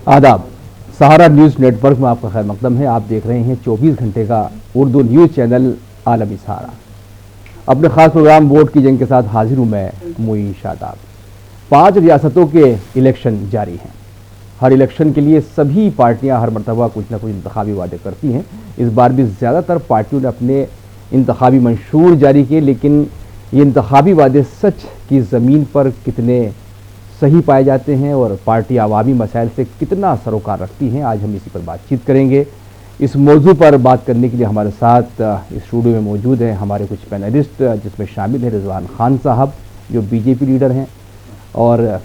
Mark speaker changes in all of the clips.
Speaker 1: आदाब। सहारा news network में आपका खैर मकदम है। आप देख रहे हैं 24 घंटे का उर्दू न्यूज़ चैनल आलमी सहारा। अपने खास प्रोग्राम वोट की जंग के साथ हाजिर हूँ मैं मुई शादाब। 5 रियासतों के इलेक्शन जारी हैं। हर इलेक्शन के लिए सभी पार्टियां हर मरतबा कुछ ना कुछ इंतखाबी वादे करती हैं। इस बार भी ज़्यादातर पार्टियों ने अपने इंतखाबी मंशूर जारी किए, लेकिन ये इंतखाबी वादे सच की ज़मीन पर कितने सही पाए जाते हैं और पार्टी आवामी मसाइल से कितना सरोकार रखती हैं, आज हम इसी पर बातचीत करेंगे। इस मौजू पर बात करने के लिए हमारे साथ इस स्टूडियो में मौजूद हैं हमारे कुछ पैनलिस्ट, जिसमें शामिल हैं रिजवान खान साहब जो बीजेपी लीडर हैं, और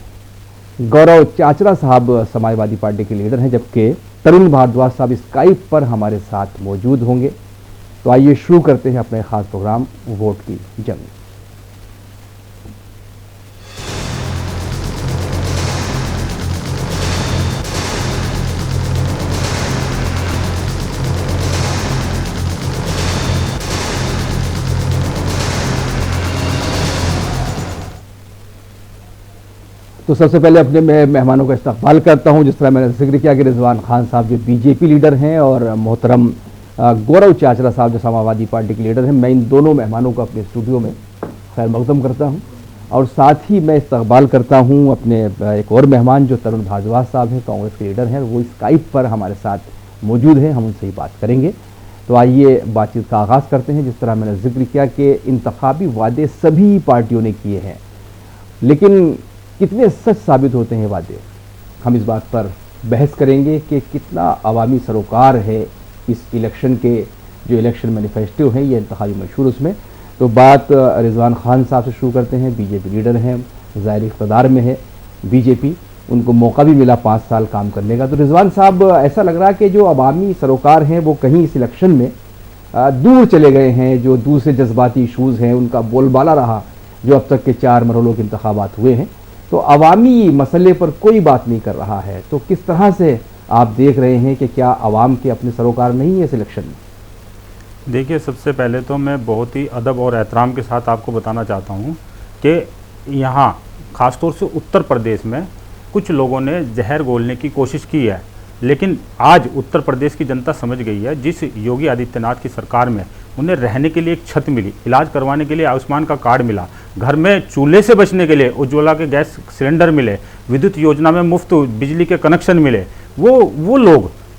Speaker 1: गौरव चाचरा साहब समाजवादी पार्टी के लीडर हैं, जबकि तरुण भारद्वाज साहब स्काइप पर हमारे साथ मौजूद होंगे। तो आइए शुरू करते हैं अपने खास प्रोग्राम वोट की जंग। तो सबसे पहले अपने मेहमानों का इस्तकबाल करता हूं। जिस तरह मैंने जिक्र किया कि रिजवान खान साहब जो बीजेपी लीडर हैं और मोहतरम गौरव चाचरा साहब जो समाजवादी पार्टी के लीडर हैं, मैं इन दोनों मेहमानों को अपने स्टूडियो में खैर मकदम करता हूं। और साथ ही मैं इस्तकबाल करता हूं अपने एक और मेहमान जो तरुण भारद्वाज साहब हैं, कांग्रेस के लीडर हैं, वो स्काइप पर हमारे साथ मौजूद हैं, हम उनसे ही बात करेंगे। तो आइए बातचीत का आगाज़ करते हैं। जिस तरह मैंने जिक्र किया कि इंतखाबी वादे सभी पार्टियों ने किए हैं, लेकिन कितने सच साबित होते हैं वादे, हम इस बात पर बहस करेंगे कि कितना अवामी सरोकार है इस इलेक्शन के जो इलेक्शन मैनिफेस्टो हैं, ये इंतखाबी मंशूर उसमें। तो बात रिजवान खान साहब से शुरू करते हैं। बीजेपी लीडर हैं, ज़ाहिर इक़्तिदार में है बीजेपी, उनको मौका भी मिला 5 साल काम करने का। तो रिजवान साहब, ऐसा लग रहा है कि जो अवामी सरोकार हैं वो कहीं इस इलेक्शन में दूर चले गए हैं, जो दूसरे जज्बाती इशूज़ हैं उनका बोलबाला रहा जो अब तक के 4 मरहलों के इंतखाबात हुए हैं, तो अवामी मसले पर कोई बात नहीं कर रहा है। तो किस तरह से आप देख रहे हैं कि क्या अवाम के अपने सरोकार नहीं है इस इलेक्शन में?
Speaker 2: देखिए, सबसे पहले तो मैं बहुत ही अदब और एहतराम के साथ आपको बताना चाहता हूँ कि यहाँ ख़ासतौर से उत्तर प्रदेश में कुछ लोगों ने जहर घोलने की कोशिश की है, लेकिन आज उत्तर प्रदेश की जनता समझ गई है। जिस योगी आदित्यनाथ की सरकार में उन्हें रहने के लिए एक छत मिली, इलाज करवाने के लिए आयुष्मान का कार्ड मिला, घर में चूल्हे से बचने के लिए उज्ज्वला के गैस सिलेंडर मिले, विद्युत योजना में मुफ्त बिजली के कनेक्शन मिले, वो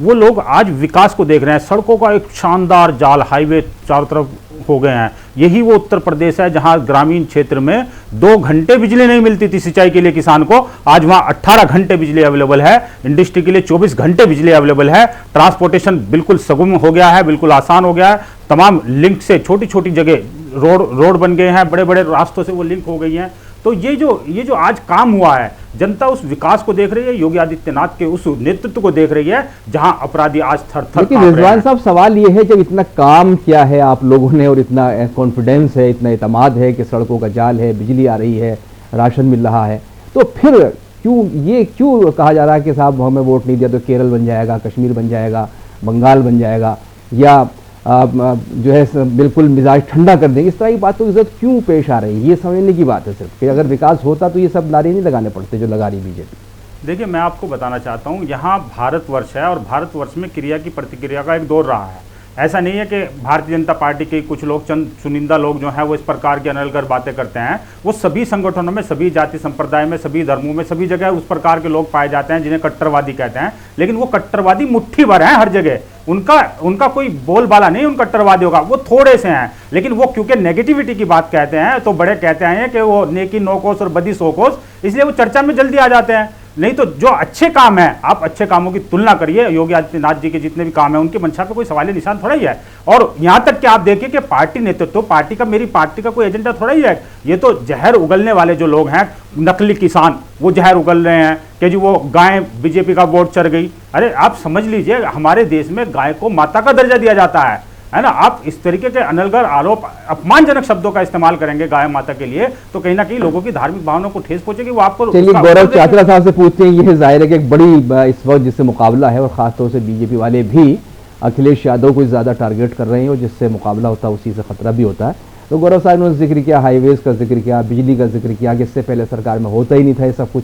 Speaker 2: लोग आज विकास को देख रहे हैं। सड़कों का एक शानदार जाल, हाईवे चारों तरफ हो गए हैं। यही वो उत्तर प्रदेश है जहां ग्रामीण क्षेत्र में 2 घंटे बिजली नहीं मिलती थी सिंचाई के लिए किसान को, आज वहां 18 घंटे बिजली अवेलेबल है। इंडस्ट्री के लिए 24 घंटे बिजली अवेलेबल है। ट्रांसपोर्टेशन बिल्कुल सुगम हो गया है, बिल्कुल आसान हो गया है। तमाम लिंक से छोटी छोटी जगह रोड बन गए हैं, बड़े बड़े रास्तों से वो लिंक हो गई हैं। तो ये जो आज काम हुआ है, जनता उस विकास को देख रही है, योगी आदित्यनाथ के उस नेतृत्व को देख रही है जहां अपराधी आज थर थर।
Speaker 1: लेकिन रिजवान साहब, सवाल ये है जब इतना काम किया है आप लोगों ने और इतना कॉन्फिडेंस है, इतना एतमाद है कि सड़कों का जाल है, बिजली आ रही है, राशन मिल रहा है, तो फिर क्यों कहा जा रहा है कि साहब हमें वोट नहीं दिया तो केरल बन जाएगा, कश्मीर बन जाएगा, बंगाल बन जाएगा, या जो है बिल्कुल मिजाज ठंडा कर देंगे? इस तरह की बातों की जरूरत क्यों पेश आ रही है? ये समझने की बात है सिर्फ कि अगर विकास होता तो ये सब नारे नहीं लगाने पड़ते जो लगा रही बीजेपी।
Speaker 2: देखिए, मैं आपको बताना चाहता हूँ, यहाँ भारतवर्ष है और भारतवर्ष में क्रिया की प्रतिक्रिया का एक दौर रहा है। ऐसा नहीं है कि भारतीय जनता पार्टी के कुछ लोग, चंद चुनिंदा लोग जो हैं वो इस प्रकार की अनलगर बातें करते हैं। वो सभी संगठनों में, सभी जाति संप्रदाय में, सभी धर्मों में, सभी जगह उस प्रकार के लोग पाए जाते हैं जिन्हें कट्टरवादी कहते हैं। लेकिन वो कट्टरवादी मुट्ठी भर हैं हर जगह, उनका कोई बोलबाला नहीं उन कट्टरवादियों का, वो थोड़े से हैं। लेकिन वो क्योंकि नेगेटिविटी की बात कहते हैं तो बड़े कहते हैं कि वो नेकी 9 कोस और बदी 100 कोस, इसलिए वो चर्चा में जल्दी आ जाते हैं। नहीं तो जो अच्छे काम है, आप अच्छे कामों की तुलना करिए। योगी आदित्यनाथ जी के जितने भी काम है उनकी मंशा पे कोई सवालिया निशान थोड़ा ही है। और यहां तक कि आप देखिए कि पार्टी नेतृत्व, पार्टी का, मेरी पार्टी का कोई एजेंडा थोड़ा ही है। ये तो जहर उगलने वाले जो लोग हैं, नकली किसान, वो जहर उगल रहे हैं कि जी वो गाय बीजेपी का वोट चढ़ गई। अरे आप समझ लीजिए, हमारे देश में गाय को माता का दर्जा दिया जाता है ना। आप इस तरीके के अनलगर आरोप, अपमानजनक शब्दों का इस्तेमाल करेंगे गाय माता के लिए, तो कहीं ना कहीं लोगों की धार्मिक भावनाओं को ठेस पहुंचेगी। वो आपको
Speaker 1: चलिए गौरव चाचरा साहब से पूछते हैं। ये जाहिर है कि एक बड़ी इस वक्त जिससे मुकाबला है, और खासतौर से बीजेपी वाले भी अखिलेश यादव को ज़्यादा टारगेट कर रहे हैं, और जिससे मुकाबला होता है उसी से खतरा भी होता है। तो गौरव साहब ने जिक्र किया, हाईवेज का जिक्र किया, बिजली का जिक्र किया कि इससे पहले सरकार में होता ही नहीं था ये सब कुछ।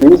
Speaker 3: 20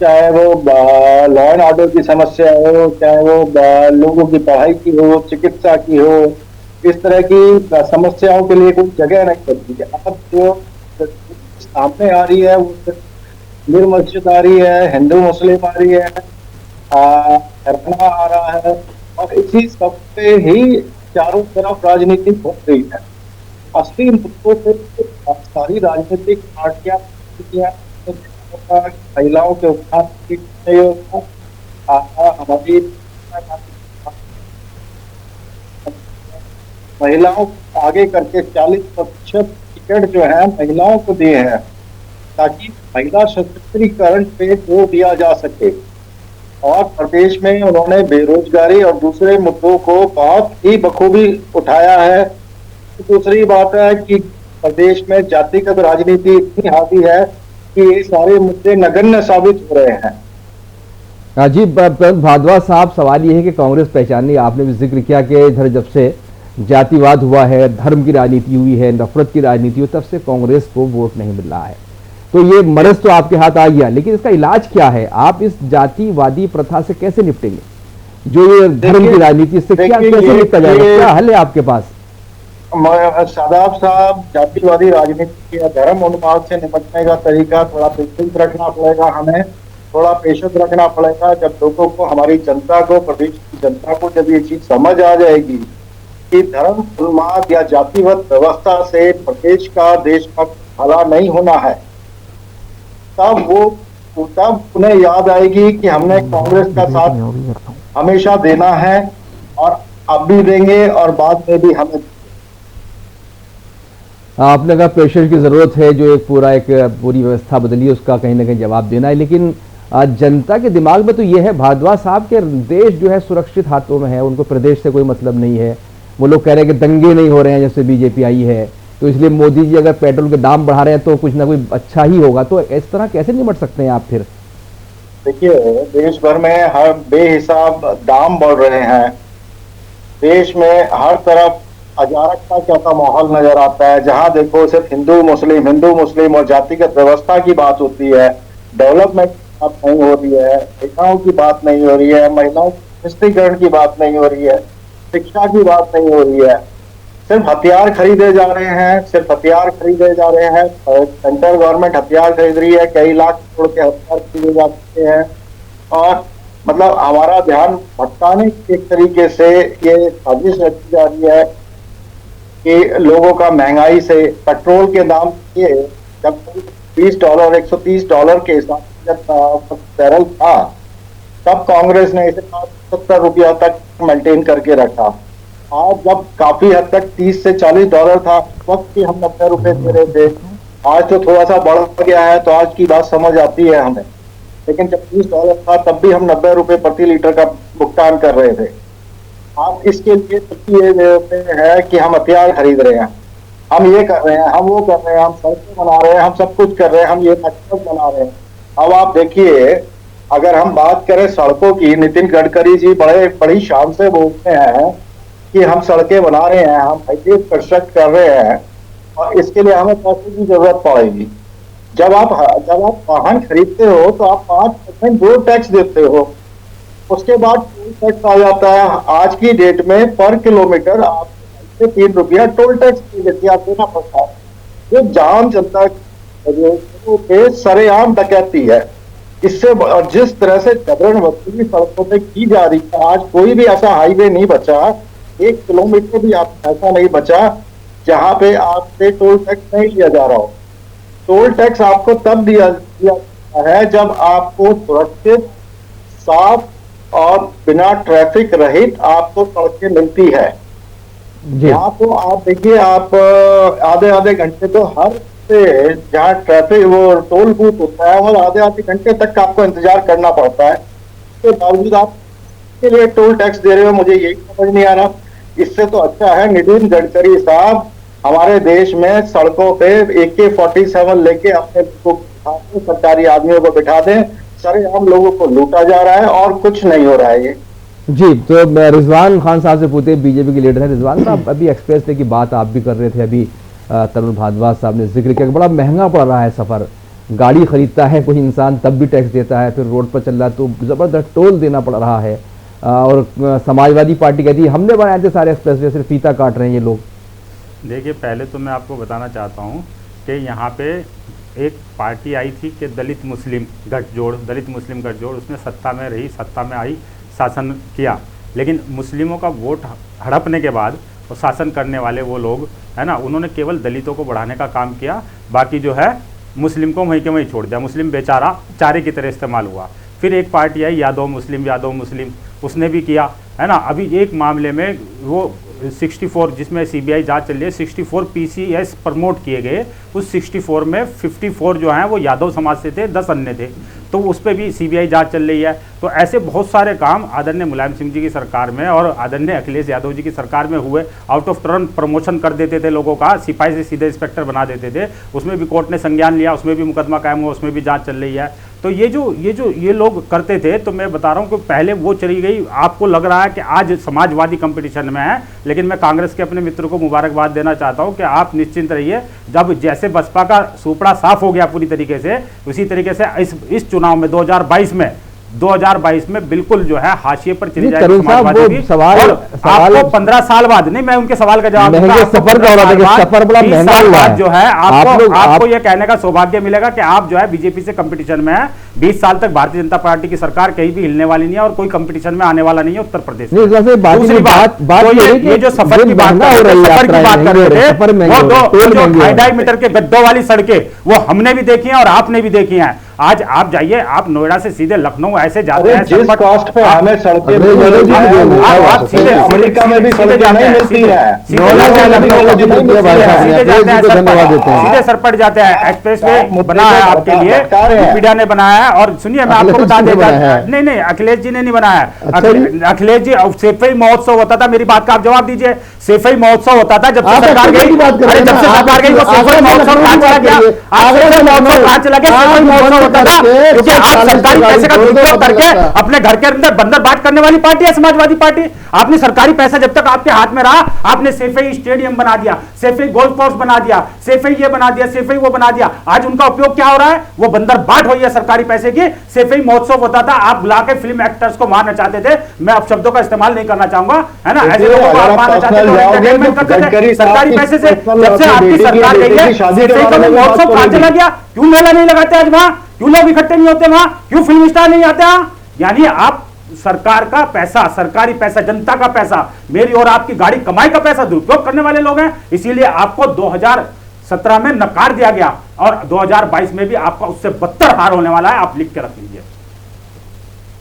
Speaker 3: चाहे वो लॉ एंड ऑर्डर की समस्या हो, चाहे वो लोगों की पढ़ाई की हो, चिकित्सा की हो, इस तरह की समस्याओं के लिए कोई जगह नहीं बनती है। अब जो सामने आ रही है वो सिर्फ मस्जिद आ रही है, हिंदू मुस्लिम आ रही है, हरना आ रहा है, और इसी सब पे ही चारों तरफ राजनीति हो रही है। असली मुद्दों पे सारी राजनीतिक पार्टियां महिलाओं के उत्थान की नहीं होता। हमारी महिलाओं को आगे करके 40% टिकट जो है महिलाओं को दिए हैं, ताकि महिला सशक्तिकरण पे जोर दिया जा सके। और प्रदेश में उन्होंने बेरोजगारी और दूसरे मुद्दों को बहुत ही बखूबी उठाया है। दूसरी बात है कि प्रदेश में जातिगत राजनीति इतनी हावी है कि ये सारे मुद्दे नगण्य साबित हो रहे हैं।
Speaker 1: जी भारद्वाज साहब, सवाल ये है कि कांग्रेस पहचाननी, आपने भी जिक्र किया कि इधर जब से जातिवाद हुआ है, धर्म की राजनीति हुई है, नफरत की राजनीति हुई, तब से कांग्रेस को वोट नहीं मिल रहा है। तो ये मर्ज तो आपके हाथ आ गया, लेकिन इसका इलाज क्या है? आप इस जातिवादी प्रथा से कैसे निपटेंगे? जो ये धर्म की राजनीति, इससे क्या कैसे निपटा जाएगा? क्या हल है आपके पास?
Speaker 3: शादाब साहब, जातिवादी राजनीति या धर्म उन्माद से निपटने का तरीका थोड़ा पेशेंस रखना पड़ेगा, हमें थोड़ा पेशेंस रखना पड़ेगा। जब लोगों को, हमारी जनता को, प्रदेश की जनता को जब ये चीज समझ आ जाएगी कि धर्म उन्माद या जातिवाद व्यवस्था से प्रदेश का, देश का भला नहीं होना है, तब उन्हें याद आएगी कि हमने कांग्रेस का साथ हमेशा देना है, और अब भी देंगे और बाद में भी हमें।
Speaker 1: आपने कहा पेशेंस की जरूरत है, जो एक पूरी व्यवस्था बदली है उसका कहीं ना कहीं जवाब देना है, लेकिन जनता के दिमाग में तो ये है भारद्वाज साहब के देश जो है सुरक्षित हाथों में है, उनको प्रदेश से कोई मतलब नहीं है। वो लोग कह रहे हैं कि दंगे नहीं हो रहे हैं जैसे बीजेपी आई है, तो इसलिए मोदी जी अगर पेट्रोल के दाम बढ़ा रहे हैं तो कुछ ना कुछ अच्छा ही होगा। तो इस तरह कैसे निपट सकते हैं आप? फिर
Speaker 3: देखिए, देश भर में हर बेहिसाब दाम बढ़ रहे हैं, देश में हर तरफ अराजकता का माहौल नजर आता है। जहां देखो सिर्फ हिंदू मुस्लिम और जातिगत व्यवस्था की बात होती है, डेवलपमेंट की बात नहीं हो रही है, महिलाओं की बात नहीं हो रही है, महिलाओं के सशक्तिकरण की बात नहीं हो रही है, शिक्षा की बात नहीं हो रही है। सिर्फ हथियार खरीदे जा रहे हैं, सेंट्रल गवर्नमेंट हथियार खरीद रही है, कई लाख करोड़ के हथियार खरीदे जा सकते हैं, और मतलब हमारा ध्यान भटकाने की एक तरीके से ये साजिश रची जा रही है कि लोगों का महंगाई से, पेट्रोल के दाम ये जब $20 $130 के हिसाब से जब बैरल था, तब कांग्रेस ने इसे ₹70 तक मेंटेन करके रखा। आज जब काफी हद तक $30 से $40 था, उस वक्त भी हम ₹90 दे रहे थे। आज तो थोड़ा सा बढ़ गया है, तो आज की बात समझ आती है हमें, लेकिन जब $30 था तब भी हम ₹90 प्रति लीटर का भुगतान कर रहे थे। आप इसके लिए है कि हम हथियार खरीद रहे हैं, हम ये कर रहे हैं, हम वो कर रहे हैं, हम सड़कें बना रहे हैं, हम सब कुछ कर रहे हैं, हम ये बना रहे हैं। अब आप देखिए, अगर हम बात करें सड़कों की, नितिन गडकरी जी बड़ी शान से बोलते हैं कि हम सड़कें बना रहे हैं, हम हाईवे कंस्ट्रक्ट कर रहे हैं, और इसके लिए हमें पैसे की जरूरत पड़ेगी। जब आप वाहन खरीदते हो तो आप 5% रोड टैक्स देते हो, उसके बाद टोल टैक्स आ जाता है। आज की डेट में पर किलोमीटर आप से ₹3 टोल टैक्स देना पड़ता है, जो जाम जनता पे सरेआम डकैती है। इससे और जिस तरह से जबरन वसूली सड़कों पे की जा रही है, आज कोई भी ऐसा हाईवे नहीं बचा, 1 किलोमीटर भी आप ऐसा नहीं बचा जहां पे आपसे टोल टैक्स नहीं लिया जा रहा हो। टोल टैक्स आपको तब दिया है जब आपको सुरक्षित, साफ और बिना ट्रैफिक रहित आपको सड़कें मिलती है। यहाँ तो आप देखिए, आप आधे घंटे तो हर से जहाँ ट्रैफिक वो टोल बूथ होता है, और आधे घंटे तक आपको इंतजार करना पड़ता है। तो बावजूद आप के लिए टोल टैक्स दे रहे हो, मुझे यही समझ नहीं आ रहा। इससे तो अच्छा है नितिन गडकरी साहब हमारे देश में सड़कों पे AK-47 लेके अपने सरकारी आदमियों को बिठा दें, सरेआम लोगों को लूटा जा रहा है और कुछ नहीं हो रहा है ये।
Speaker 1: जी, तो रिजवान खान साहब से पूछते, बीजेपी के लीडर हैं। रिजवान साहब, अभी एक्सप्रेस वे की बात आप भी कर रहे थे, अभी तरुण भारद्वाज साहब ने जिक्र किया कि बड़ा महंगा पड़ रहा है सफ़र, गाड़ी खरीदता है कोई इंसान तब भी टैक्स देता है, फिर रोड पर चल रहा है तो ज़बरदस्त टोल देना पड़ रहा है। और समाजवादी पार्टी कहती है हमने बनाए थे सारे एक्सप्रेसवे, सिर्फ फीता काट रहे हैं ये लोग।
Speaker 2: देखिए पहले तो मैं आपको बताना चाहता हूँ कि यहाँ पे एक पार्टी आई थी कि दलित मुस्लिम गठजोड़, उसने सत्ता में रही, सत्ता में आई, शासन किया, लेकिन मुस्लिमों का वोट हड़पने के बाद और शासन करने वाले वो लोग है ना, उन्होंने केवल दलितों को बढ़ाने का काम किया, बाकी जो है मुस्लिम को वहीं के वहीं छोड़ दिया। मुस्लिम बेचारा चारे की तरह इस्तेमाल हुआ। फिर एक पार्टी आई यादव मुस्लिम, उसने भी किया है ना। अभी एक मामले में वो 64 जिसमें सीबीआई जांच चल रही है, 64 पीसीएस प्रमोट किए गए, उस 64 में 54 जो हैं वो यादव समाज से थे, 10 अन्य थे, तो उस पर भी सीबीआई जांच चल रही है। तो ऐसे बहुत सारे काम आदरणीय मुलायम सिंह जी की सरकार में और आदरणीय अखिलेश यादव जी की सरकार में हुए। आउट ऑफ टर्न प्रमोशन कर देते थे लोगों का, सिपाही से सीधे इंस्पेक्टर बना देते थे, उसमें भी कोर्ट ने संज्ञान लिया, उसमें भी मुकदमा कायम हुआ, उसमें भी जांच चल रही है। तो ये लोग करते थे। तो मैं बता रहा हूँ कि पहले वो चली गई, आपको लग रहा है कि आज समाजवादी कंपटीशन में है, लेकिन मैं कांग्रेस के अपने मित्रों को मुबारकबाद देना चाहता हूँ कि आप निश्चिंत रहिए, जब जैसे बसपा का सुपड़ा साफ हो गया पूरी तरीके से, उसी तरीके से इस चुनाव में 2022 में बिल्कुल जो है हाशिए पर चली जाएगी समाजवादी। आपको 15 साल बाद, नहीं मैं उनके सवाल का जवाब जो है आपको ये कहने का सौभाग्य मिलेगा कि आप जो है बीजेपी से कंपटीशन में है। 20 साल तक भारतीय जनता पार्टी की सरकार कहीं भी हिलने वाली नहीं है और कोई कंपटीशन में आने वाला नहीं है उत्तर प्रदेश में। दूसरी बात, ये जो सफर की बात कर रहे थे, वो 2.5 मीटर के गड्ढों वाली सड़कें वो हमने भी देखी हैं और आपने भी देखी हैं। आज आप जाइए, आप नोएडा से सीधे लखनऊ ऐसे जाते हैं,
Speaker 3: जिस कॉस्ट पे हमें सड़कें अमेरिका में भी सड़कें नहीं मिलती है,
Speaker 2: सीधे सरपट जाते हैं। एक्सप्रेसवे बना है आपके लिए, यूपीडा ने बनाया है। और सुनिए मैं आपको बता देता, नहीं अखिलेश जी ने नहीं बनाया। अखिलेश जी सेफई महोत्सव होता था, मेरी बात का आप जवाब दीजिए। सेफई महोत्सव होता था जब से सरकार गई, जब से सरकार गई तो सेफई महोत्सव कहां चला गया? कहां चला गया सेफई महोत्सव होता था? क्योंकि आप सरकारी पैसे का दुरुपयोग करके अपने घर के अंदर बंदर बाट करने वाली पार्टी है समाजवादी पार्टी। आपने सरकारी पैसा जब तक आपके हाथ में रहा, आपने सेफई स्टेडियम बना दिया, सेफई गोल्फ कोर्स बना दिया, सेफई ये बना दिया, सेफई वो बना दिया। आज उनका उपयोग क्या हो रहा है? वो बंदर बाट हुई है सरकारी पैसे की। सेफई महोत्सव होता था, आप बुला के फिल्म एक्टर्स को मारना चाहते थे, मैं अब शब्दों का इस्तेमाल नहीं करना चाहूंगा, है ना। ऐसे लोगों को आप मारना चाहते थे सरकारी पैसे से। जब से आपकी सरकार गई है, सेफई का महोत्सव कहां चला गया? क्यों मेला नहीं लगाते आज वहां? क्यों लोग इकट्ठे नहीं होते वहां? क्यों फिल्म स्टार नहीं आते? यानी आप सरकार का पैसा, सरकारी पैसा, जनता का पैसा, मेरी और आपकी गाड़ी कमाई का पैसा दुरुपयोग करने वाले लोग हैं। इसीलिए आपको 2017 में नकार दिया गया और 2022 में भी आपका उससे बदतर हार होने वाला है, आप लिख के रख लीजिए।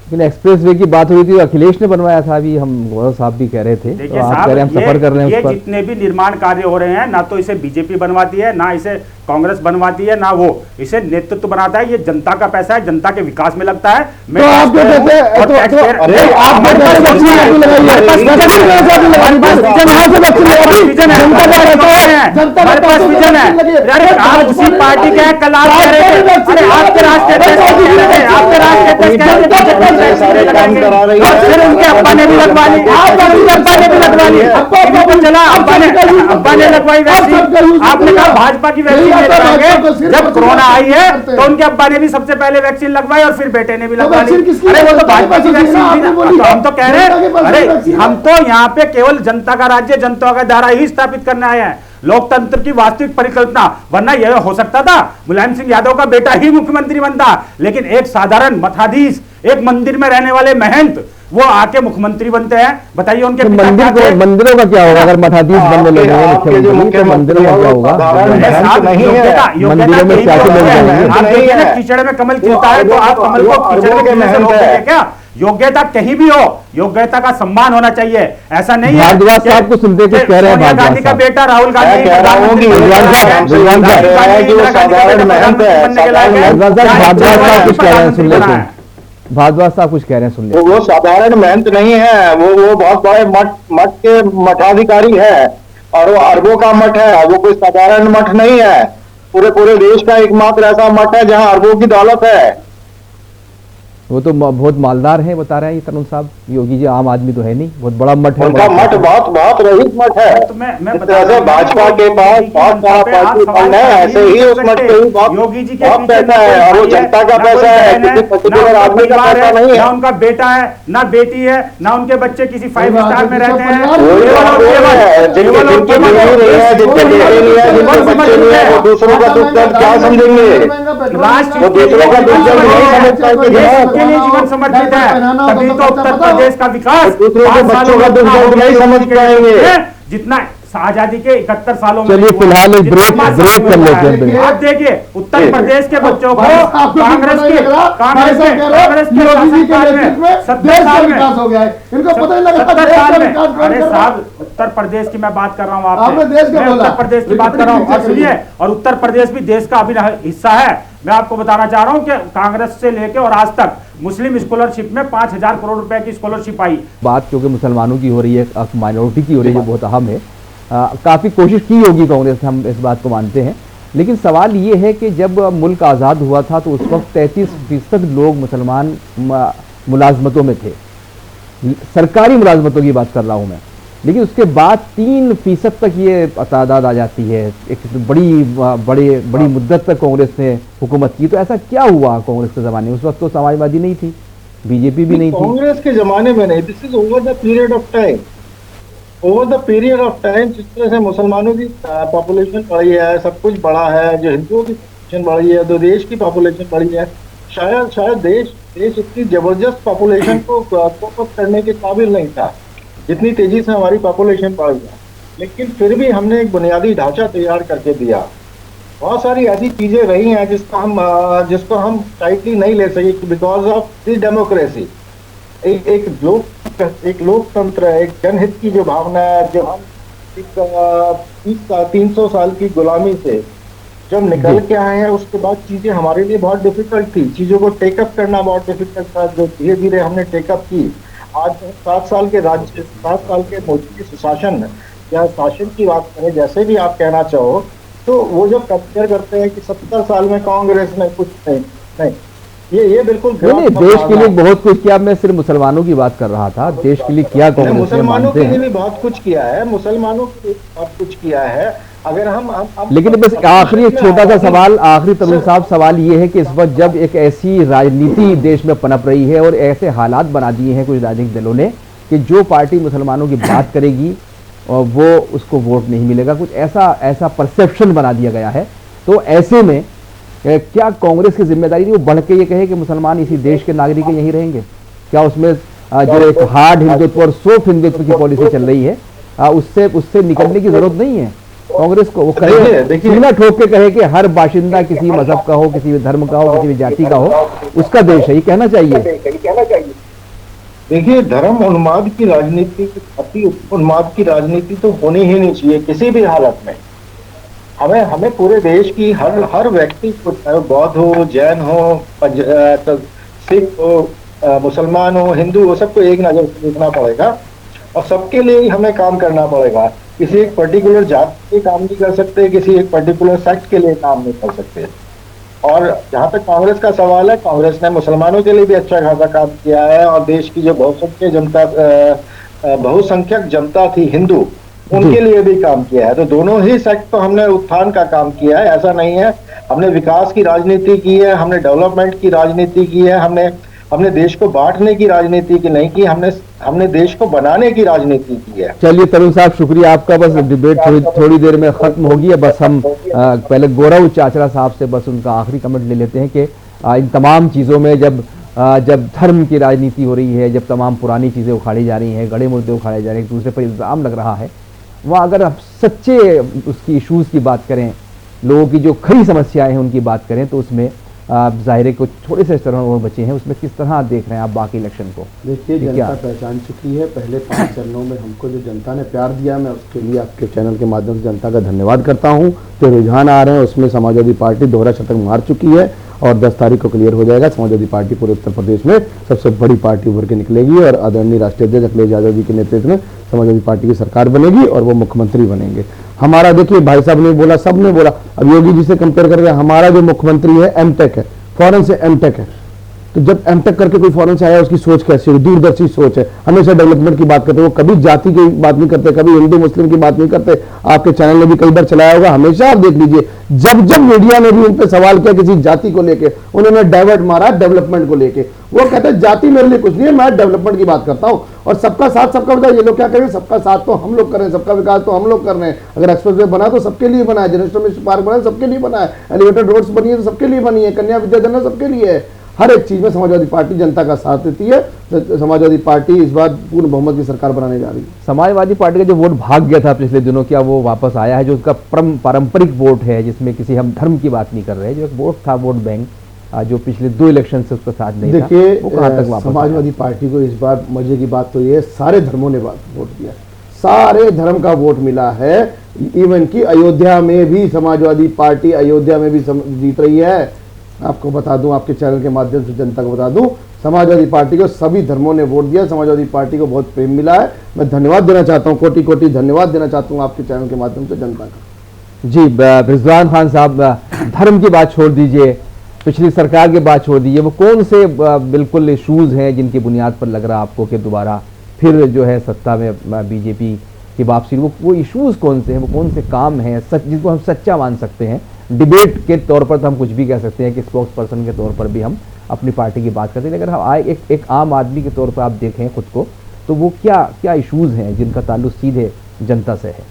Speaker 1: लेकिन एक्सप्रेसवे की बात हुई थी, अखिलेश ने बनवाया था, अभी हम गौरव साहब भी कह रहे थे,
Speaker 2: देखिए
Speaker 1: तो आप कह रहे हैं हम सफर कर रहे हैं उस पर।
Speaker 2: जितने भी निर्माण कार्य हो रहे हैं, ना तो इसे बीजेपी बनवाती है, ना इसे कांग्रेस बनवाती है, ना वो इसे नेतृत्व बनाता है। ये जनता का पैसा है, जनता के विकास में लगता है।
Speaker 1: तो आप जो कहते हैं
Speaker 2: उसी पार्टी के कल आप कह रहे थे आपके राष्ट्रीय उनके अब्बा ने भी लगवा ली, अब्बा ने भी लगवा ली, चला अब्बा ने लगवाई वैक्सीन। आपने कहा भाजपा की वैक्सीन जब कोरोना आई है तो उनके अब्बा ने भी सबसे पहले वैक्सीन लगवाई और फिर बेटे ने भी लगवा ली। अरे वो तो भाजपा की वैक्सीन थी। हम तो कह रहे हैं, अरे हम तो यहाँ पे केवल जनता का राज्य, जनता का दायरा ही स्थापित करने आए हैं, लोकतंत्र की वास्तविक परिकल्पना। वरना यह हो सकता था मुलायम सिंह यादव का बेटा ही मुख्यमंत्री बनता, लेकिन एक साधारण मठाधीश, एक मंदिर में रहने वाले महंत वो आके मुख्यमंत्री बनते हैं। बताइए उनके
Speaker 1: मंदिरों का क्या होगा अगर मठाधीश बनने लगे मुख्यमंत्री, तो मंदिरों का क्या होगा? मंदिरों में क्या
Speaker 2: कीचड़ में कमल खिलता है तो आप कमल को कीचड़ में खिलने से रोकेंगे क्या? योग्यता कहीं भी हो, योग्यता का सम्मान होना चाहिए। ऐसा नहीं है
Speaker 1: भारद्वाज साहब को सुनते कुछ कह रहे हैं,
Speaker 2: सोनिया गांधी का बेटा राहुल गांधी
Speaker 1: भारद्वाज साहब कुछ कह रहे हैं, सुन ले।
Speaker 3: वो साधारण महंत नहीं है, वो बहुत बड़े मठ के मठाधिकारी है और वो अरबों का मठ है, वो कोई साधारण मठ नहीं है। पूरे देश का एकमात्र ऐसा मठ है जहां अरबों की दौलत है।
Speaker 1: वो तो बहुत मालदार हैं बता रहे हैं ये तरुण साहब। योगी जी आम आदमी तो है नहीं, बहुत बड़ा मठ है।
Speaker 3: उनका मठ बहुत रईस मठ है।
Speaker 2: तो मैं
Speaker 3: जैसे भाजपा के पास बहुत सारा पार्टी फंड है, ऐसे ही उस मठ पे भी
Speaker 2: योगी जी के
Speaker 3: बहुत पैसा है, और वो जनता का पैसा है, किसी पर्टिकुलर आदमी का पैसा नहीं है।
Speaker 2: ना उनका बेटा है, ना बेटी है, ना उनके बच्चे किसी 5 स्टार में रहते हैं।
Speaker 3: जिनके बीवी नहीं है, जिनके बेटे नहीं है, जिनके बच्चे नहीं है, वो दूसरों का दुख दर्द क्या समझेंगे? वो दूसरों का दुख दर्द नहीं समझ पाएंगे।
Speaker 2: के लिए जीवन समर्पित है, तभी तो उत्तर प्रदेश का विकास
Speaker 3: दूसरों के बच्चों का दुख दर्द नहीं समझ पाएंगे
Speaker 2: जितना आजादी के 71 सालों में।
Speaker 1: चलिए फिलहाल एक ब्रेक कर लेते हैं।
Speaker 2: आप देखिए उत्तर प्रदेश के बच्चों को कांग्रेस के
Speaker 4: विकास हो गया है, इनको पता नहीं लगा
Speaker 2: 70 साल में। अरे
Speaker 4: साहब
Speaker 2: साहब उत्तर प्रदेश की मैं बात कर रहा हूँ,
Speaker 4: आपने देश का
Speaker 2: मैं
Speaker 4: बोला।
Speaker 2: उत्तर प्रदेश की बात कर रहा हूँ। और सुनिए, और उत्तर प्रदेश भी देश का अभिन्न हिस्सा है। मैं आपको बताना चाह रहा हूँ कि कांग्रेस से लेके और आज तक मुस्लिम स्कॉलरशिप में 5,000 करोड़ रुपए की स्कॉलरशिप आई।
Speaker 1: बात क्योंकि मुसलमानों की हो रही है, माइनॉरिटी की हो रही है, जो बहुत अहम है। काफ़ी कोशिश की होगी कांग्रेस, हम इस बात को मानते हैं, लेकिन सवाल ये है कि जब मुल्क आज़ाद हुआ था तो उस वक्त 33% लोग मुसलमान मुलाजमतों में थे, सरकारी मुलाजमतों की बात कर रहा हूँ मैं। लेकिन उसके बाद 3% तक ये तादाद आ जाती है। एक बड़ी मुद्दत तक कांग्रेस ने हुकूमत की। तो ऐसा क्या हुआ कांग्रेस के ज़माने में? उस वक्त तो समाजवादी नहीं थी, बीजेपी भी नहीं थी।
Speaker 3: कांग्रेस के ज़माने में नहीं, this is over the period of time. Over the period of time जिस तरह से मुसलमानों की पॉपुलेशन बढ़ी है, सब कुछ बढ़ा है, जो हिंदुओं की पॉपुलेशन बढ़ी है, तो देश की पॉपुलेशन बढ़ी है। शायद देश इतनी जबरदस्त पॉपुलेशन को कोप अप करने के काबिल नहीं था जितनी तेजी से हमारी पॉपुलेशन बढ़ गई। लेकिन फिर भी हमने एक बुनियादी ढांचा तैयार करके दिया। बहुत सारी ऐसी चीजें रही हैं जिसको हम टाइटली नहीं ले सके बिकॉज ऑफ दी डेमोक्रेसी। एक लोकतंत्र है, एक जनहित की जो भावना है, जो हम 300 साल की गुलामी से जब निकल के आए हैं, उसके बाद चीजें हमारे लिए बहुत डिफिकल्ट थी, चीजों को टेकअप करना बहुत डिफिकल्ट था, जो धीरे धीरे हमने टेकअप की। आज 7 साल के मोदी के सुशासन या शासन की बात करें, जैसे भी आप कहना चाहो, तो वो जब कंपेयर करते हैं कि 70 साल में कांग्रेस ने कुछ नहीं, ये बिल्कुल
Speaker 1: नहीं, देश के लिए बहुत कुछ किया। मैं सिर्फ मुसलमानों की बात कर रहा था, देश के लिए क्या कांग्रेस ने
Speaker 3: मुसलमानों के लिए भी बहुत कुछ किया है, मुसलमानों के लिए बहुत कुछ किया है। अगर हम
Speaker 1: लेकिन बस आखिरी एक छोटा सा सवाल, आखिरी तरुण साहब, सवाल ये है कि इस वक्त जब एक ऐसी राजनीति देश में पनप रही है और ऐसे हालात बना दिए हैं कुछ राजनीतिक दलों ने कि जो पार्टी मुसलमानों की बात करेगी और वो उसको वोट नहीं मिलेगा, कुछ ऐसा परसेप्शन बना दिया गया है। तो ऐसे में क्या कांग्रेस की जिम्मेदारी नहीं वो बढ़ के ये कहे कि मुसलमान इसी देश के नागरिक यहीं रहेंगे? क्या उसमें जो एक हार्ड हिंदुत्व और सॉफ्ट हिंदुत्व की पॉलिसी चल रही है, उससे निकलने की जरूरत नहीं है कांग्रेस को? वो कहे, सीना ठोक के कहे कि हर बाशिंदा किसी मजहब का हो, किसी भी धर्म का हो, किसी भी जाति का हो, उसका देश है, ये कहना चाहिए।
Speaker 3: देखिए, धर्म उन्माद की राजनीति, अति उन्माद की राजनीति तो होनी ही नहीं चाहिए किसी भी हालत में। हमें पूरे देश की हर व्यक्ति को, बौद्ध हो, जैन हो, सिख हो, मुसलमान हो, हिंदू हो, सबको एक नजर से देखना पड़ेगा और सबके लिए ही हमें काम करना पड़ेगा। किसी एक पर्टिकुलर जाति के काम नहीं कर सकते, किसी एक पर्टिकुलर सेक्ट के लिए काम नहीं कर सकते। और जहाँ तक कांग्रेस का सवाल है, कांग्रेस ने मुसलमानों के लिए भी अच्छा खासा काम किया है और देश की जो बहुसंख्यक जनता थी हिंदू, उनके लिए भी काम किया है। तो दोनों ही सेक्ट तो हमने उत्थान का काम किया है, ऐसा नहीं है। हमने विकास की राजनीति की है, हमने डेवलपमेंट की राजनीति की है, हमने देश को बांटने की राजनीति की नहीं की, हमने देश को बनाने की राजनीति की है।
Speaker 1: चलिए तरुण साहब, शुक्रिया आपका। बस डिबेट थोड़ी देर में खत्म होगी। बस हम पहले गौरव चाचरा साहब से बस उनका आखिरी कमेंट ले लेते हैं कि इन तमाम चीज़ों में जब धर्म की राजनीति हो रही है, जब तमाम पुरानी चीज़ें उखाड़ी जा रही हैं, गड़े मुद्दे उखाड़े जा रहे हैं, एक दूसरे पर इल्ज़ाम लग रहा है, वहाँ अगर आप सच्चे उसकी इशूज़ की बात करें, लोगों की जो खरी समस्याएं हैं उनकी बात करें, तो उसमें ज़ाहिर है कुछ थोड़े से चरण और बचे हैं। उसमें किस तरह देख रहे हैं आप बाकी इलेक्शन को?
Speaker 4: देखिए, जनता पहचान चुकी है। पहले 5 चरणों में हमको जो जनता ने प्यार दिया, मैं उसके लिए आपके चैनल के माध्यम से जनता का धन्यवाद करता हूं। जो रुझान आ रहे हैं उसमें समाजवादी पार्टी दोहरा शतक मार चुकी है और 10 तारीख को क्लियर हो जाएगा। समाजवादी पार्टी पूरे उत्तर प्रदेश में सबसे बड़ी पार्टी उभर के निकलेगी और आदरणीय राष्ट्रीय अध्यक्ष अखिलेश यादव जी के नेतृत्व में समाजवादी पार्टी की सरकार बनेगी और वो मुख्यमंत्री बनेंगे। हमारा, देखिए भाई साहब ने बोला, सब ने बोला, अब योगी जी से कंपेयर करके हमारा जो मुख्यमंत्री है एमटेक है, फॉरेन से एमटेक है, तो जब एमटेक करके कोई फॉरेन से आया उसकी सोच कैसी है, दूरदर्शी सोच है, हमेशा डेवलपमेंट की बात करते हैं, वो कभी जाति की बात नहीं करते, कभी हिंदू मुस्लिम की बात नहीं करते। आपके चैनल ने भी कई बार चलाया होगा, हमेशा आप देख लीजिए जब जब मीडिया ने भी उन पर सवाल किया किसी जाति को लेके, उन्होंने डाइवर्ट मारा डेवलपमेंट को लेके। वो कहते हैं जाति मेरे लिए कुछ नहीं है, मैं डेवलपमेंट की बात करता हूँ। और सबका साथ सबका विकास, ये लोग क्या करेंगे, सबका साथ तो हम लोग कर रहे हैं, सबका विकास तो हम लोग कर रहे हैं। अगर एक्सप्रेस वे बना तो सबके लिए बना है, जनरल पार्क बना सबके लिए बना है, एलिवेटेड रोड्स बनी है तो सबके लिए बनी है, कन्या विद्याधन सबके लिए है। हर एक चीज में समाजवादी पार्टी जनता का साथ देती है। तो समाजवादी पार्टी इस बार पूर्ण बहुमत की सरकार बनाने जा रही है।
Speaker 1: समाजवादी पार्टी का जो वोट भाग गया था पिछले दिनों, क्या वो वापस आया है? जो उसका पारंपरिक वोट है, जिसमें किसी हम धर्म की बात नहीं कर रहे, जो एक वोट था, वोट बैंक, जो पिछले 2 इलेक्शन से उसका साथ नहीं था,
Speaker 4: देखिए
Speaker 1: वो कहाँ तक वापस
Speaker 4: समाजवादी पार्टी को इस बार मजे की बात तो ये है, सारे धर्मों ने वोट दिया, सारे धर्म का वोट मिला है। इवन की अयोध्या में भी समाजवादी पार्टी अयोध्या में भी जीत रही है। आपको बता दूं, आपके चैनल के माध्यम से जनता को बता दूं, समाजवादी पार्टी को सभी धर्मों ने वोट दिया, समाजवादी पार्टी को बहुत प्रेम मिला है। मैं धन्यवाद देना चाहता हूं, कोटि कोटि धन्यवाद देना चाहता हूं आपके चैनल के माध्यम से जनता का।
Speaker 1: जी रिजवान खान साहब, धर्म की बात छोड़ दीजिए, पिछली सरकार की बात छोड़ दीजिए, वो कौन से बिल्कुल इशूज़ हैं जिनकी बुनियाद पर लग रहा है आपको कि दोबारा फिर जो है सत्ता में बीजेपी की वापसी? वो इशूज़ कौन से हैं, वो कौन से काम हैं सच जिनको हम सच्चा मान सकते हैं? डिबेट के तौर पर तो हम कुछ भी कह सकते हैं कि स्पोक्स पर्सन के तौर पर भी हम अपनी पार्टी की बात करते हैं, लेकिन हम एक आम आदमी के तौर पर आप देखें खुद को, तो वो क्या इशूज़ हैं जिनका ताल्लुक सीधे जनता से है?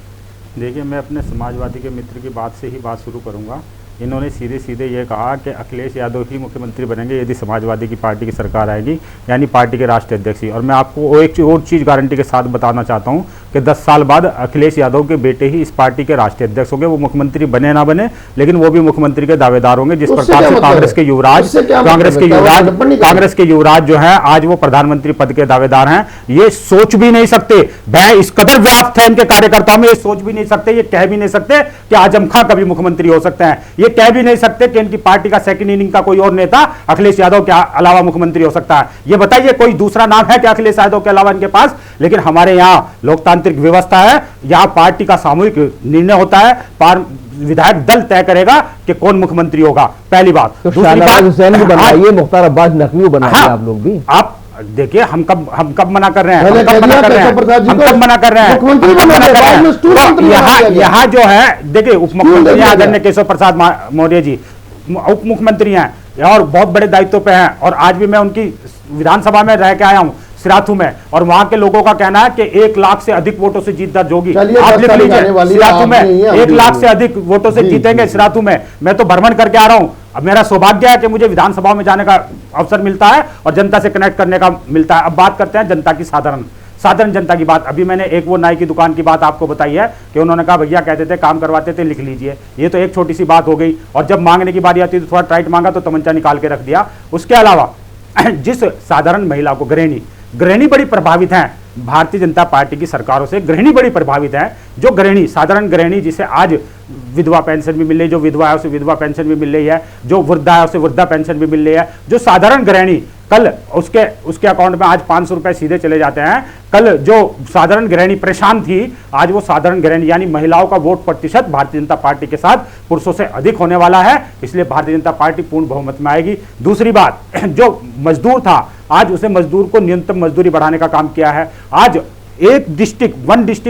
Speaker 2: देखिए, मैं अपने समाजवादी के मित्र की बात से ही बात शुरू करूंगा। इन्होंने सीधे ये कहा कि अखिलेश यादव ही मुख्यमंत्री बनेंगे यदि समाजवादी की पार्टी की सरकार आएगी, यानी पार्टी के राष्ट्रीय अध्यक्ष ही। और मैं आपको एक और चीज़ गारंटी के साथ बताना चाहता हूं कि 10 साल बाद अखिलेश यादव के बेटे ही इस पार्टी के राष्ट्रीय अध्यक्ष होंगे। वो मुख्यमंत्री बने ना बने, लेकिन वो भी मुख्यमंत्री के दावेदार होंगे। जिस प्रकार से कांग्रेस के युवराज जो है आज वो प्रधानमंत्री पद के दावेदार हैं, ये सोच भी नहीं सकते, वह इस कदर व्याप्त है इनके कार्यकर्ताओं में, ये सोच भी नहीं सकते, ये कह भी नहीं सकते कि आजम खां कभी मुख्यमंत्री हो सकते हैं, ये कह भी नहीं सकते कि इनकी पार्टी का सेकंड इनिंग का कोई और नेता अखिलेश यादव के अलावा मुख्यमंत्री हो सकता है। ये बताइए कोई दूसरा नाम है कि अखिलेश यादव के अलावा इनके पास? लेकिन हमारे यहां लोकतांत्रिक व्यवस्था है, यहां पार्टी का सामूहिक निर्णय होता है, विधायक दल तय करेगा कि कौन मुख्यमंत्री होगा, पहली बात।
Speaker 1: तो शहनवाज हुसैन भी बनाइए, मुख्तार अब्बास नकवी बनाइए, आप लोग भी।
Speaker 2: आप देखिए, हम कब मना कर रहे हैं, हम कब मना कर रहे हैं? यहाँ जो है देखिए, उप मुख्यमंत्री आदरणीय केशव प्रसाद मौर्य जी उप मुख्यमंत्री हैं और बहुत बड़े दायित्व पे हैं, और आज भी मैं उनकी विधानसभा में रह के आया हूँ सिराथू में, और वहां के लोगों का कहना है कि 1 लाख से अधिक वोटों से जीत दर्ज होगी। आप लिख लीजिए, सिराथू में 1 लाख से अधिक वोटों से जीतेंगे सिराथू में। मैं तो भ्रमण करके आ रहा हूं, अब मेरा सौभाग्य है कि मुझे विधानसभा में जाने का अवसर मिलता है और जनता से कनेक्ट करने का मिलता है। अब बात करते हैं जनता की, साधारण जनता की बात। अभी मैंने एक वो नाई की दुकान की बात आपको बताई है कि उन्होंने कहा भैया कहते थे काम करवाते थे, लिख लीजिए। ये तो एक छोटी सी बात हो गई, और जब मांगने की बारी आती तो थोड़ा टाइट मांगा तो तमंचा निकाल के रख दिया। उसके अलावा जिस साधारण महिला को, गृहिणी बड़ी प्रभावित हैं भारतीय जनता पार्टी की सरकारों से, गृहिणी बड़ी प्रभावित हैं। जो गृहिणी, साधारण गृहिणी जिसे आज विधवा पेंशन भी मिल रही है, जो विधवा है उसे विधवा पेंशन भी मिल रही है, जो वृद्धा है उसे वृद्धा पेंशन भी मिल रही है। जो साधारण गृहिणी कल उसके अकाउंट में आज 500 रुपए सीधे चले जाते हैं। कल जो साधारण गृहिणी परेशान थी, आज वो साधारण गृहिणी यानी महिलाओं का वोट प्रतिशत भारतीय जनता पार्टी के साथ पुरुषों से अधिक होने वाला है, इसलिए भारतीय जनता पार्टी पूर्ण बहुमत में आएगी। दूसरी बात, जो मजदूर था आज उसे मजदूर को न्यूनतम मजदूरी बढ़ाने का काम किया है। आज एक डिस्ट्रिक्ट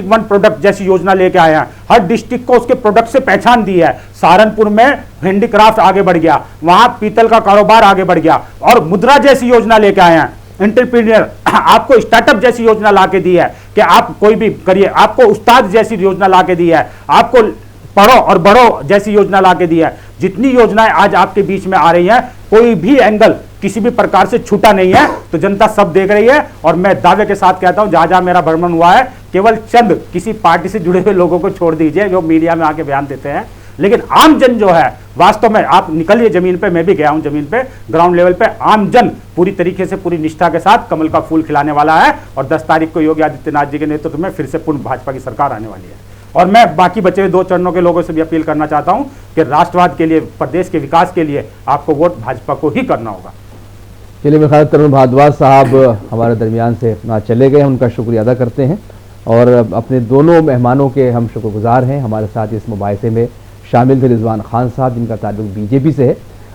Speaker 2: वन प्रोडक्ट जैसी योजना लेके आए हैं, हर डिस्ट्रिक्ट को उसके प्रोडक्ट से पहचान दी है। सहारनपुर में हैंडीक्राफ्ट आगे बढ़ गया, वहां पीतल का कारोबार आगे बढ़ गया, और मुद्रा जैसी योजना लेके आए हैं। एंटरप्रेन्योर, आपको स्टार्टअप जैसी योजना लाके दी है कि आप कोई भी करिए, आपको उस्ताद जैसी योजना लाके दी है, आपको पढ़ो और बढ़ो जैसी योजना लाके दी है। जितनी योजनाएं आज आपके बीच में आ रही हैं, कोई भी एंगल किसी भी प्रकार से छूटा नहीं है, तो जनता सब देख रही है। और मैं दावे के साथ कहता हूं, जहां जहां मेरा भ्रमण हुआ है, केवल चंद किसी पार्टी से जुड़े हुए लोगों को छोड़ दीजिए जो मीडिया में आके बयान देते हैं, लेकिन आम जन जो है वास्तव में, आप निकलिए जमीन पे, मैं भी गया हूं जमीन पे, ग्राउंड लेवल पे आम जन पूरी तरीके से, पूरी निष्ठा के साथ कमल का फूल खिलाने वाला है। और 10 तारीख को योगी आदित्यनाथ जी के नेतृत्व में फिर से पूर्ण भाजपा की सरकार आने वाली है। और मैं बाकी बचे हुए 2 चरणों के लोगों से भी अपील करना चाहता हूं कि राष्ट्रवाद के लिए, प्रदेश के विकास के लिए आपको वोट भाजपा को ही करना होगा।
Speaker 1: चलिए, मेरे ख्याल तरुण भारद्वाज साहब हमारे दरमियान से चले गए, उनका शुक्रिया अदा करते हैं और अपने दोनों मेहमानों के हम शुक्रगुजार हैं। हमारे साथ इस मुबाहिसे में शामिल थे रिजवान खान साहब, जिनका ताल्लुक बीजेपी से है,